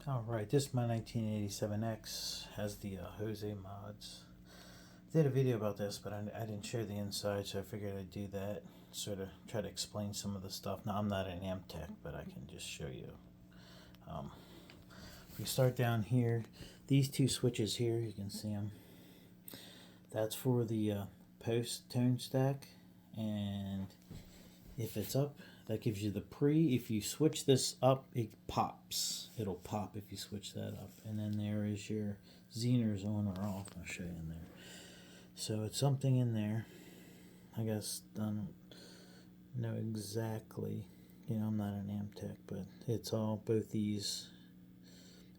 Alright, this is my 1987X, has the Jose mods. I did a video about this, but I didn't show the inside, so I figured I'd do that. Sort of try to explain some of the stuff. Now, I'm not an amp tech, but I can just show you. If we start down here, these two switches here, you can see them. That's for the post tone stack, and if it's up, that gives you the pre. If you switch this up, it pops. It'll pop if you switch that up. And then there is your Zener's on or off. I'll show you in there. So it's something in there. I guess I don't know exactly. I'm not an amp tech, but it's all, both these.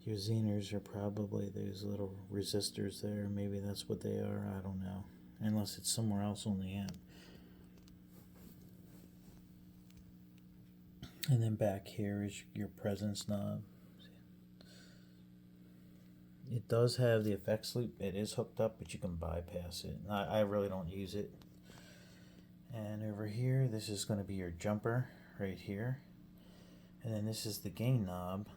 Your Zener's are probably those little resistors there. Maybe that's what they are. I don't know. Unless it's somewhere else on the amp. And then back here is your presence knob. It does have the effects loop. It is hooked up, but you can bypass it. I really don't use it. And over here, this is going to be your jumper right here. And then this is the gain knob.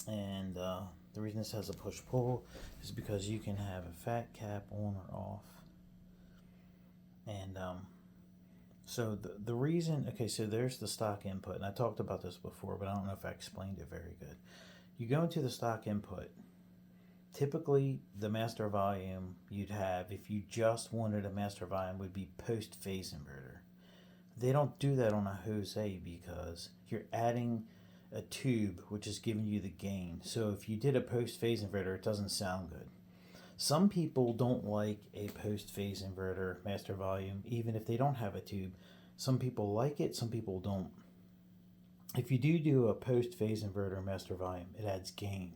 And the reason this has a push-pull is because you can have a fat cap on or off. And so the reason, okay, so there's the stock input, and I talked about this before, but I don't know if I explained it very good. You go into the stock input. Typically, the master volume you'd have, if you just wanted a master volume, would be post phase inverter. They don't do that on a Jose because you're adding a tube, which is giving you the gain. So if you did a post phase inverter, it doesn't sound good. Some people don't like a post-phase inverter master volume, even if they don't have a tube. Some people like it, some people don't. If you do a post-phase inverter master volume, it adds gain.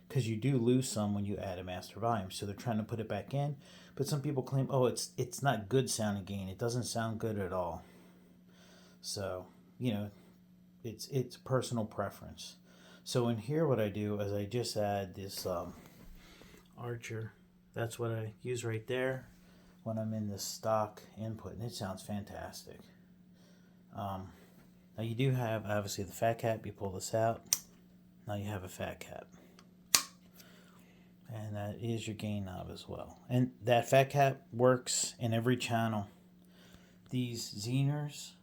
Because you do lose some when you add a master volume. So they're trying to put it back in. But some people claim, oh, it's not good sounding gain. It doesn't sound good at all. So, it's personal preference. So in here what I do is I just add this Archer. That's what I use right there when I'm in the stock input, and it sounds fantastic. Now you do have, obviously, the fat cap. You pull this out. Now you have a fat cap. And that is your gain knob as well. And that fat cap works in every channel. These Zener's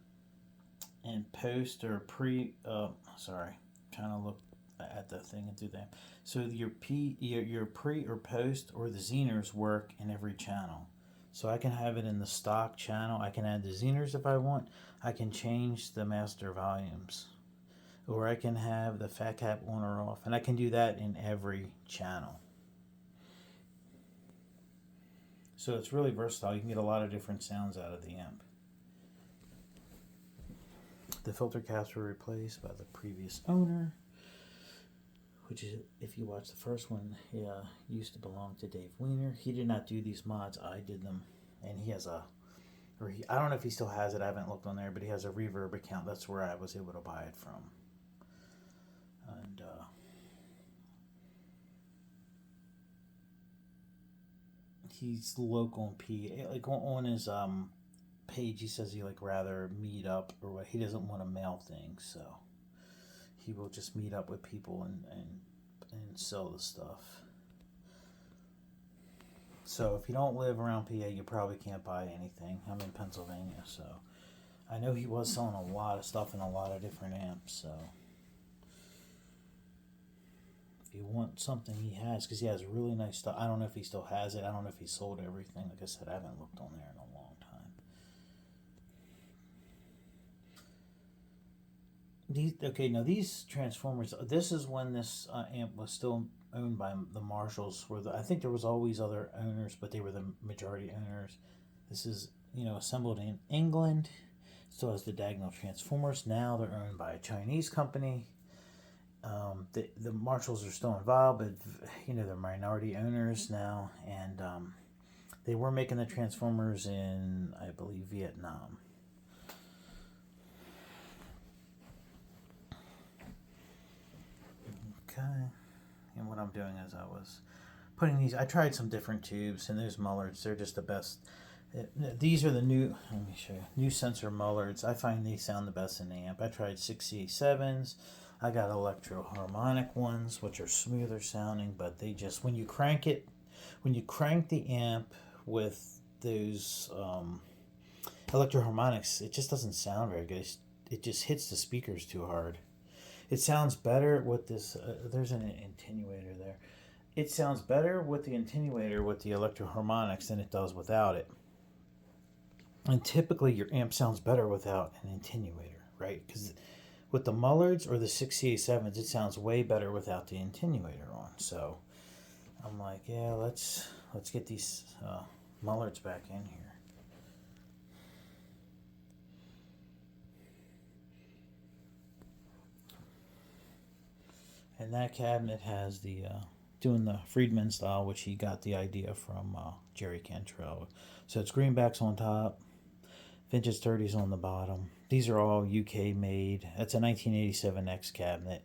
and post or pre, trying to look at the thing and do that. So your pre or post or the Zener's work in every channel. So I can have it in the stock channel. I can add the Zener's if I want. I can change the master volumes. Or I can have the fat cap on or off. And I can do that in every channel. So it's really versatile. You can get a lot of different sounds out of the amp. The filter caps were replaced by the previous owner, which is, if you watch the first one, he used to belong to Dave Weiner. He did not do these mods. I did them. And he has I don't know if he still has it. I haven't looked on there, but he has a Reverb account. That's where I was able to buy it from. And he's local in PA. Like on his page, he says he rather meet up, or what. He doesn't want to mail things, so he will just meet up with people and sell the stuff. So if you don't live around PA, you probably can't buy anything. I'm in Pennsylvania, so I know he was selling a lot of stuff and a lot of different amps. So if you want something, he has, because he has really nice stuff. I don't know if he still has it. I don't know if he sold everything. Like I said, I haven't looked on there in a long time. These transformers, this is when this amp was still owned by the Marshalls. I think there was always other owners, but they were the majority owners. This is, assembled in England. Still has the diagonal transformers. Now they're owned by a Chinese company. The Marshalls are still involved, but, they're minority owners now. And they were making the transformers in, I believe, Vietnam. Okay, and what I'm doing is I was putting these, I tried some different tubes, and those Mullards, they're just the best. These are the new, let me show you, new sensor Mullards. I find these sound the best in the amp. I tried 6C7s, I got electro harmonic ones, which are smoother sounding, but they just, when you crank it, when you crank the amp with those electro harmonics, it just doesn't sound very good. It just hits the speakers too hard. It sounds better with this. There's an attenuator there. It sounds better with the attenuator with the electro harmonics than it does without it. And typically, your amp sounds better without an attenuator, right? Because with the Mullards or the 6CA7s, it sounds way better without the attenuator on. So I'm like, yeah, let's get these Mullards back in here. And that cabinet has the doing the Friedman style, which he got the idea from Jerry Cantrell. So it's greenbacks on top, vintage 30s on the bottom. These are all UK made. That's a 1987 X cabinet.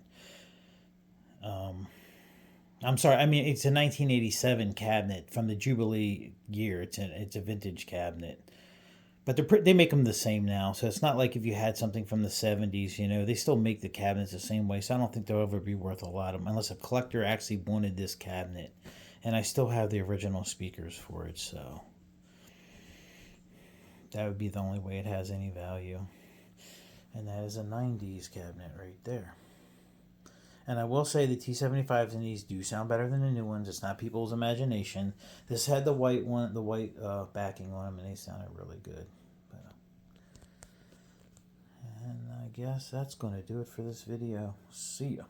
I'm sorry. I mean, it's a 1987 cabinet from the Jubilee year. It's a vintage cabinet, but they make them the same now. So it's not like if you had something from the 70s. You know, they still make the cabinets the same way. So I don't think they'll ever be worth a lot of them unless a collector actually wanted this cabinet. And I still have the original speakers for it, so that would be the only way it has any value. And that is a 90s cabinet right there. And I will say the T75s in these do sound better than the new ones. It's not people's imagination. This had the white one, the white backing on them, and they sounded really good. And I guess that's going to do it for this video. See ya.